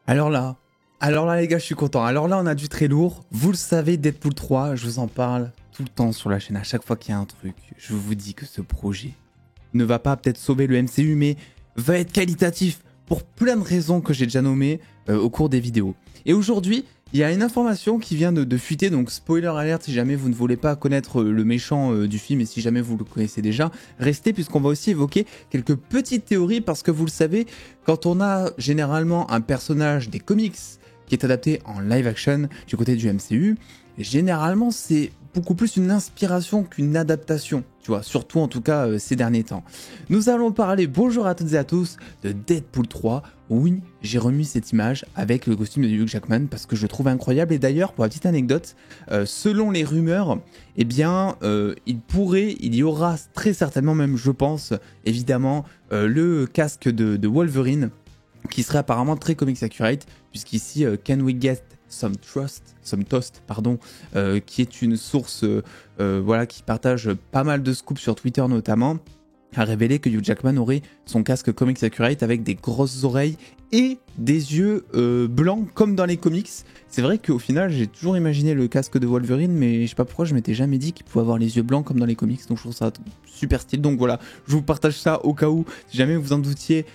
Alors là, les gars, je suis content. Alors là, on a du très lourd. Vous le savez, Deadpool 3, je vous en parle tout le temps sur la chaîne. À chaque fois qu'il y a un truc, je vous dis que ce projet ne va pas peut-être sauver le MCU, mais va être qualitatif pour plein de raisons que j'ai déjà nommées au cours des vidéos. Et aujourd'hui, il y a une information qui vient de fuiter, donc spoiler alert si jamais vous ne voulez pas connaître le méchant du film et si jamais vous le connaissez déjà, restez puisqu'on va aussi évoquer quelques petites théories parce que vous le savez, quand on a généralement un personnage des comics qui est adapté en live action du côté du MCU, généralement c'est beaucoup plus une inspiration qu'une adaptation, tu vois, surtout en tout cas ces derniers temps. Nous allons parler, bonjour à toutes et à tous, de Deadpool 3. Oui, j'ai remis cette image avec le costume de Hugh Jackman parce que je le trouve incroyable. Et d'ailleurs, pour la petite anecdote, selon les rumeurs, eh bien, il y aura très certainement même, je pense, évidemment, le casque de Wolverine qui serait apparemment très comics accurate, puisqu'ici, Can We Get Some Toast, qui est une source voilà, qui partage pas mal de scoops sur Twitter notamment, a révélé que Hugh Jackman aurait son casque comics accurate avec des grosses oreilles et des yeux blancs comme dans les comics. C'est vrai qu'au final j'ai toujours imaginé le casque de Wolverine, mais je sais pas pourquoi je m'étais jamais dit qu'il pouvait avoir les yeux blancs comme dans les comics, donc je trouve ça super stylé. Donc voilà, je vous partage ça au cas où, si jamais vous en doutiez,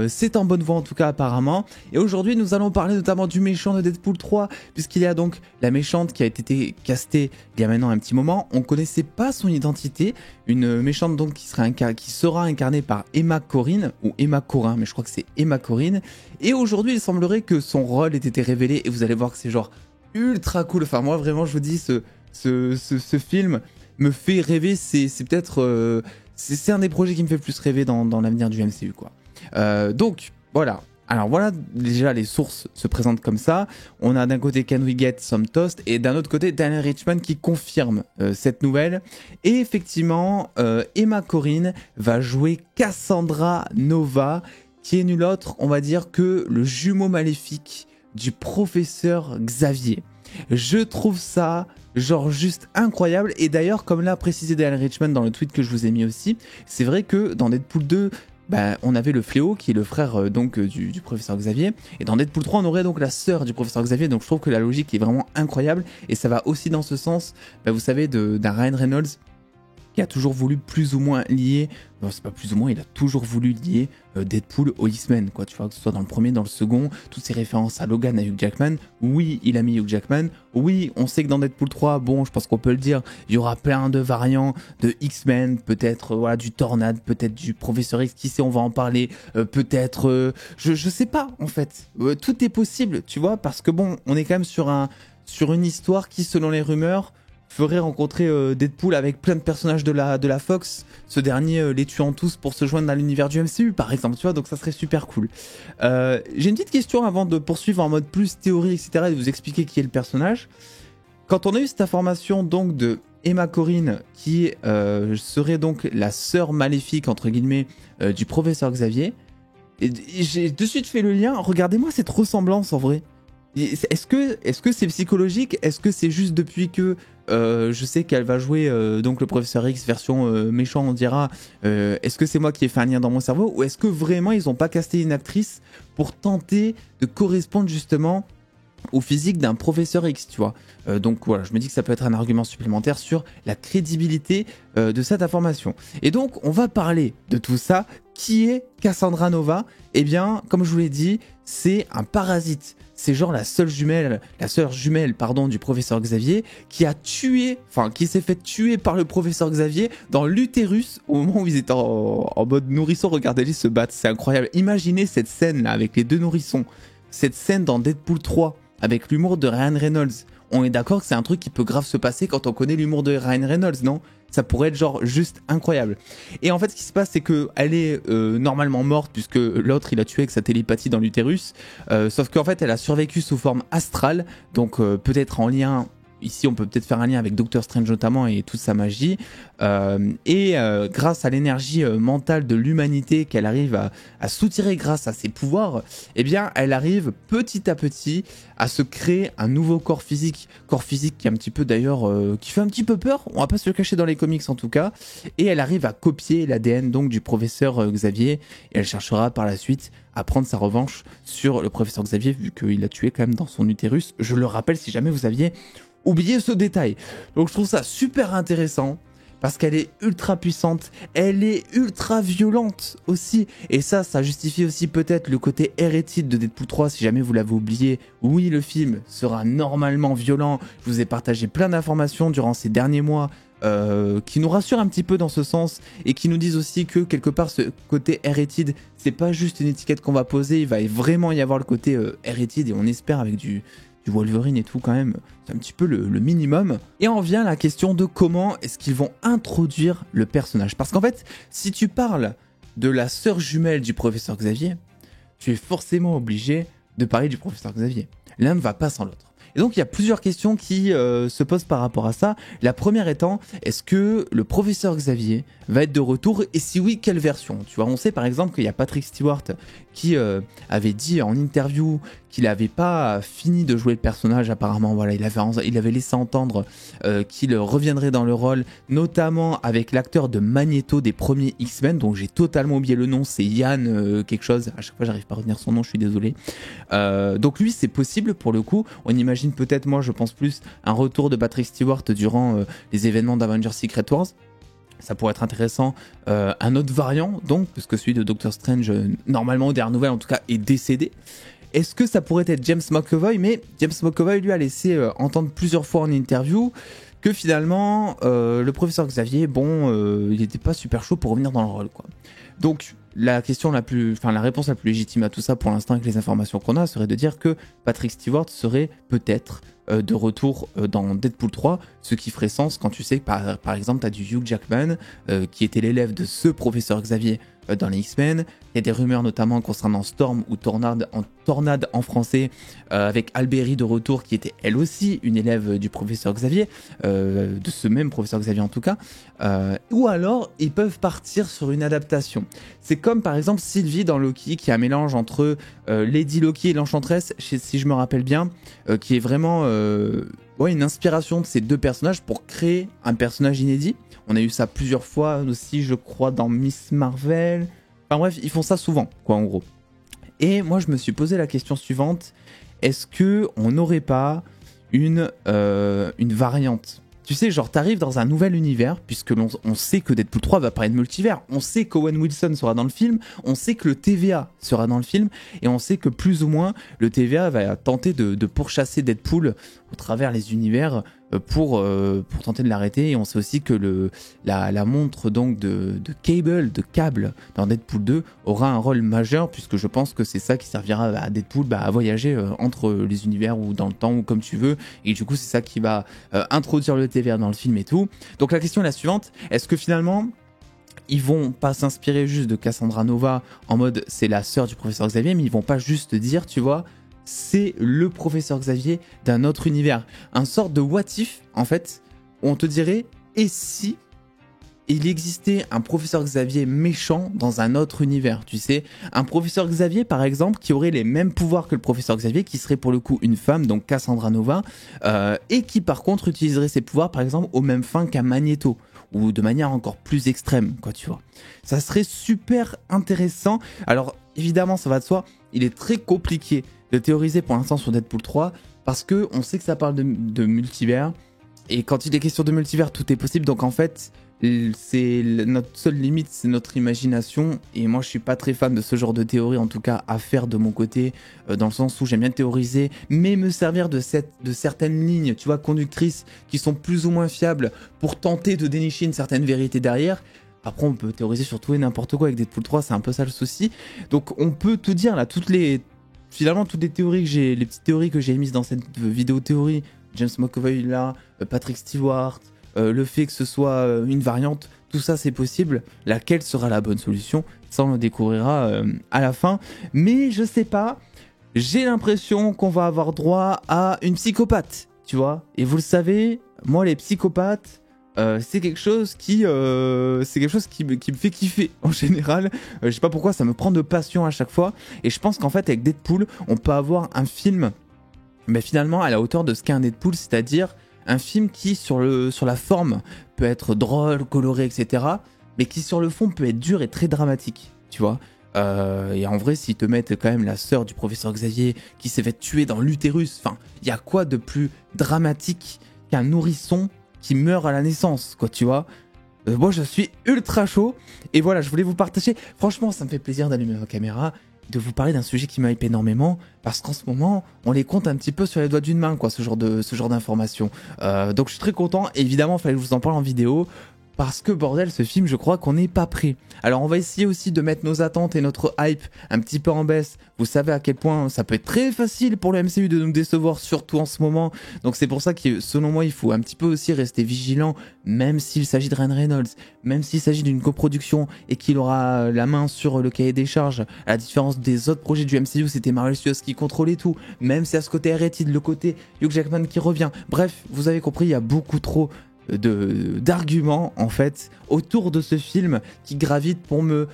c'est en bonne voie en tout cas apparemment. Et aujourd'hui nous allons parler notamment du méchant de Deadpool 3, puisqu'il y a donc la méchante qui a été castée il y a maintenant un petit moment. On connaissait pas son identité, une méchante donc qui sera incarnée par Emma Corrin, ou Emma Corrin, mais je crois que c'est Emma Corrin. Et aujourd'hui, il semblerait que son rôle ait été révélé et vous allez voir que c'est genre ultra cool. Enfin, moi, vraiment, je vous dis, ce film me fait rêver. C'est peut-être... c'est un des projets qui me fait le plus rêver dans l'avenir du MCU, quoi. Donc, voilà. Alors voilà, déjà les sources se présentent comme ça. On a d'un côté Can We Get Some Toast et d'un autre côté Daniel Richman qui confirme cette nouvelle. Et effectivement, Emma Corrin va jouer Cassandra Nova, qui est nul autre, on va dire, que le jumeau maléfique du professeur Xavier. Je trouve ça genre juste incroyable. Et d'ailleurs, comme l'a précisé Daniel Richman dans le tweet que je vous ai mis aussi, c'est vrai que dans Deadpool 2, on avait le Fléau qui est le frère du professeur Xavier, et dans Deadpool 3 on aurait donc la sœur du professeur Xavier. Donc je trouve que la logique est vraiment incroyable et ça va aussi dans ce sens, vous savez, d'un Ryan Reynolds qui a toujours voulu plus ou moins lier, non c'est pas plus ou moins, il a toujours voulu lier Deadpool aux X-Men, quoi, tu vois, que ce soit dans le premier, dans le second, toutes ces références à Logan, à Hugh Jackman. Oui, il a mis Hugh Jackman. Oui, on sait que dans Deadpool 3, bon, je pense qu'on peut le dire, il y aura plein de variants de X-Men, peut-être voilà, du Tornade, peut-être du Professeur X, qui sait, on va en parler, peut-être, je sais pas, en fait. Tout est possible, tu vois, parce que bon, on est quand même sur une histoire qui, selon les rumeurs, ferait rencontrer Deadpool avec plein de personnages de la Fox, ce dernier les tuant tous pour se joindre à l'univers du MCU par exemple, tu vois, donc ça serait super cool. J'ai une petite question avant de poursuivre en mode plus théorie, etc., et de vous expliquer qui est le personnage. Quand on a eu cette information donc de Emma Corrin qui serait donc la sœur maléfique entre guillemets du professeur Xavier, et j'ai de suite fait le lien. Regardez-moi cette ressemblance en vrai. Est-ce que c'est psychologique? Est-ce que c'est juste depuis que je sais qu'elle va jouer donc le professeur X version méchant, on dira, est-ce que c'est moi qui ai fait un lien dans mon cerveau, ou est-ce que vraiment ils ont pas casté une actrice pour tenter de correspondre justement au physique d'un professeur X, tu vois. Donc voilà, je me dis que ça peut être un argument supplémentaire sur la crédibilité de cette information. Et donc, on va parler de tout ça. Qui est Cassandra Nova? Eh bien, comme je vous l'ai dit, c'est un parasite. C'est genre la sœur jumelle, du professeur Xavier, qui s'est fait tuer par le professeur Xavier dans l'utérus au moment où ils étaient en mode nourrisson. Regardez-les se battre, c'est incroyable. Imaginez cette scène là avec les deux nourrissons. Cette scène dans Deadpool 3 avec l'humour de Ryan Reynolds. On est d'accord que c'est un truc qui peut grave se passer quand on connaît l'humour de Ryan Reynolds, non? Ça pourrait être genre juste incroyable. Et en fait, ce qui se passe, c'est qu'elle est normalement morte puisque l'autre, il a tué avec sa télépathie dans l'utérus. Sauf qu'en fait, elle a survécu sous forme astrale, donc peut-être en lien ici on peut peut-être faire un lien avec Doctor Strange notamment et toute sa magie, grâce à l'énergie mentale de l'humanité qu'elle arrive à soutirer grâce à ses pouvoirs, eh bien elle arrive petit à petit à se créer un nouveau corps physique qui est un petit peu d'ailleurs, qui fait un petit peu peur, on va pas se le cacher dans les comics en tout cas, et elle arrive à copier l'ADN donc du professeur Xavier, et elle cherchera par la suite à prendre sa revanche sur le professeur Xavier vu qu'il l'a tué quand même dans son utérus. Je le rappelle si jamais vous aviez oublié ce détail. Donc je trouve ça super intéressant parce qu'elle est ultra puissante, elle est ultra violente aussi, et ça justifie aussi peut-être le côté hérétique de Deadpool 3 si jamais vous l'avez oublié. Oui, le film sera normalement violent, je vous ai partagé plein d'informations durant ces derniers mois qui nous rassurent un petit peu dans ce sens et qui nous disent aussi que quelque part ce côté R-rated c'est pas juste une étiquette qu'on va poser, il va vraiment y avoir le côté R-rated et on espère avec du Wolverine et tout quand même, c'est un petit peu le minimum. Et en vient la question de comment est-ce qu'ils vont introduire le personnage, parce qu'en fait si tu parles de la sœur jumelle du professeur Xavier, tu es forcément obligé de parler du professeur Xavier, l'un ne va pas sans l'autre. Et donc il y a plusieurs questions qui se posent par rapport à ça. La première étant, est-ce que le professeur Xavier va être de retour, et si oui, quelle version? Tu vois, on sait par exemple qu'il y a Patrick Stewart qui avait dit en interview qu'il n'avait pas fini de jouer le personnage apparemment. Voilà, il avait laissé entendre qu'il reviendrait dans le rôle, notamment avec l'acteur de Magneto des premiers X-Men, dont j'ai totalement oublié le nom, c'est Yann quelque chose, à chaque fois j'arrive pas à retenir son nom, je suis désolé. Donc lui c'est possible pour le coup, on imagine peut-être, moi je pense plus, un retour de Patrick Stewart durant les événements d'Avengers Secret Wars. Ça pourrait être intéressant. Un autre variant, donc, puisque celui de Doctor Strange, normalement, aux dernières nouvelles en tout cas, est décédé. Est-ce que ça pourrait être James McAvoy? Mais James McAvoy, lui, a laissé entendre plusieurs fois en interview que finalement, le professeur Xavier, il n'était pas super chaud pour revenir dans le rôle, quoi. Donc, la réponse la plus légitime à tout ça, pour l'instant, avec les informations qu'on a, serait de dire que Patrick Stewart serait peut-être de retour dans Deadpool 3, ce qui ferait sens quand tu sais que par exemple tu as du Hugh Jackman qui était l'élève de ce professeur Xavier dans les X-Men. Il y a des rumeurs notamment concernant Storm ou Tornade en français, avec Alberi de retour qui était elle aussi une élève du professeur Xavier, de ce même professeur Xavier en tout cas, ou alors ils peuvent partir sur une adaptation. C'est comme par exemple Sylvie dans Loki qui a un mélange entre Lady Loki et l'Enchantress, si je me rappelle bien, qui est vraiment une inspiration de ces deux personnages pour créer un personnage inédit. On a eu ça plusieurs fois aussi, je crois, dans Miss Marvel. Enfin bref, ils font ça souvent, quoi, en gros. Et moi, je me suis posé la question suivante. Est-ce qu'on n'aurait pas une variante? Tu sais, genre, t'arrives dans un nouvel univers, puisque on sait que Deadpool 3 va parler de multivers. On sait qu'Owen Wilson sera dans le film. On sait que le TVA sera dans le film. Et on sait que plus ou moins, le TVA va tenter de pourchasser Deadpool au travers les univers pour tenter de l'arrêter. Et on sait aussi que la montre donc de câble dans Deadpool 2 aura un rôle majeur, puisque je pense que c'est ça qui servira à Deadpool à voyager entre les univers ou dans le temps ou comme tu veux. Et du coup c'est ça qui va introduire le TVA dans le film et tout. Donc la question est la suivante: est-ce que finalement ils vont pas s'inspirer juste de Cassandra Nova en mode c'est la sœur du professeur Xavier, mais ils vont pas juste dire, tu vois, c'est le professeur Xavier d'un autre univers. Un sorte de what if, en fait, où on te dirait, et si il existait un professeur Xavier méchant dans un autre univers, tu sais, un professeur Xavier, par exemple, qui aurait les mêmes pouvoirs que le professeur Xavier, qui serait pour le coup une femme, donc Cassandra Nova, et qui par contre utiliserait ses pouvoirs, par exemple, aux mêmes fins qu'un Magneto, ou de manière encore plus extrême, quoi, tu vois. Ça serait super intéressant. Alors, évidemment, ça va de soi, il est très compliqué de théoriser pour l'instant sur Deadpool 3 parce que on sait que ça parle de multivers, et quand il est question de multivers tout est possible, donc en fait c'est notre seule limite, c'est notre imagination, et moi je suis pas très fan de ce genre de théorie, en tout cas à faire de mon côté, dans le sens où j'aime bien théoriser mais me servir de certaines lignes, tu vois, conductrices qui sont plus ou moins fiables pour tenter de dénicher une certaine vérité derrière. Après on peut théoriser sur tout et n'importe quoi avec Deadpool 3, c'est un peu ça le souci. Donc on peut tout dire là, toutes les théories que les petites théories que j'ai émises dans cette vidéo théorie, James McAvoy là, Patrick Stewart, le fait que ce soit une variante, tout ça c'est possible. Laquelle sera la bonne solution? Ça on le découvrira à la fin. Mais je sais pas, j'ai l'impression qu'on va avoir droit à une psychopathe tu vois. Et vous le savez, moi les psychopathes, c'est quelque chose qui me fait kiffer en général. Je sais pas pourquoi, ça me prend de passion à chaque fois. Et je pense qu'en fait avec Deadpool, on peut avoir un film, mais finalement à la hauteur de ce qu'est un Deadpool, c'est-à-dire un film qui sur la forme peut être drôle, coloré, etc. Mais qui sur le fond peut être dur et très dramatique, tu vois. Et en vrai, s'ils te mettent quand même la sœur du professeur Xavier qui s'est fait tuer dans l'utérus, enfin, il y a quoi de plus dramatique qu'un nourrisson qui meurt à la naissance, quoi, tu vois. Moi, je suis ultra chaud. Et voilà, je voulais vous partager. Franchement, ça me fait plaisir d'allumer ma caméra, de vous parler d'un sujet qui m'hype énormément, parce qu'en ce moment, on les compte un petit peu sur les doigts d'une main, quoi, ce genre d'informations. Donc, je suis très content. Évidemment, il fallait que je vous en parle en vidéo. Parce que bordel, ce film, je crois qu'on n'est pas prêt. Alors on va essayer aussi de mettre nos attentes et notre hype un petit peu en baisse. Vous savez à quel point ça peut être très facile pour le MCU de nous décevoir, surtout en ce moment. Donc c'est pour ça que selon moi, il faut un petit peu aussi rester vigilant, même s'il s'agit de Ryan Reynolds, même s'il s'agit d'une coproduction et qu'il aura la main sur le cahier des charges. À la différence des autres projets du MCU, c'était Marvel Studios qui contrôlait tout. Même si à ce côté R-rated, le côté Hugh Jackman qui revient. Bref, vous avez compris, il y a beaucoup trop d'arguments en fait autour de ce film qui gravitent pour me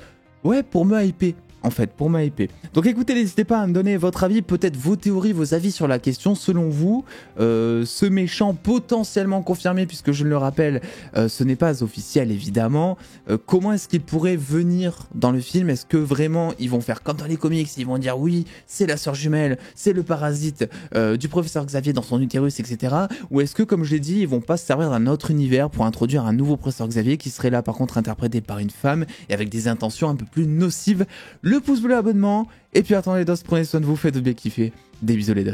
hyper en fait, pour me hyper. Donc écoutez, n'hésitez pas à me donner votre avis, peut-être vos théories, vos avis sur la question. Selon vous, ce méchant potentiellement confirmé, puisque je le rappelle, ce n'est pas officiel évidemment, comment est-ce qu'il pourrait venir dans le film? Est-ce que vraiment ils vont faire comme dans les comics, ils vont dire oui, c'est la sœur jumelle, c'est le parasite du professeur Xavier dans son utérus, etc. Ou est-ce que, comme je l'ai dit, ils vont pas se servir d'un autre univers pour introduire un nouveau professeur Xavier qui serait là par contre interprété par une femme et avec des intentions un peu plus nocives? Le pouce bleu, abonnement, et puis attendez les dos, prenez soin de vous, faites bien kiffer. Des bisous les dos.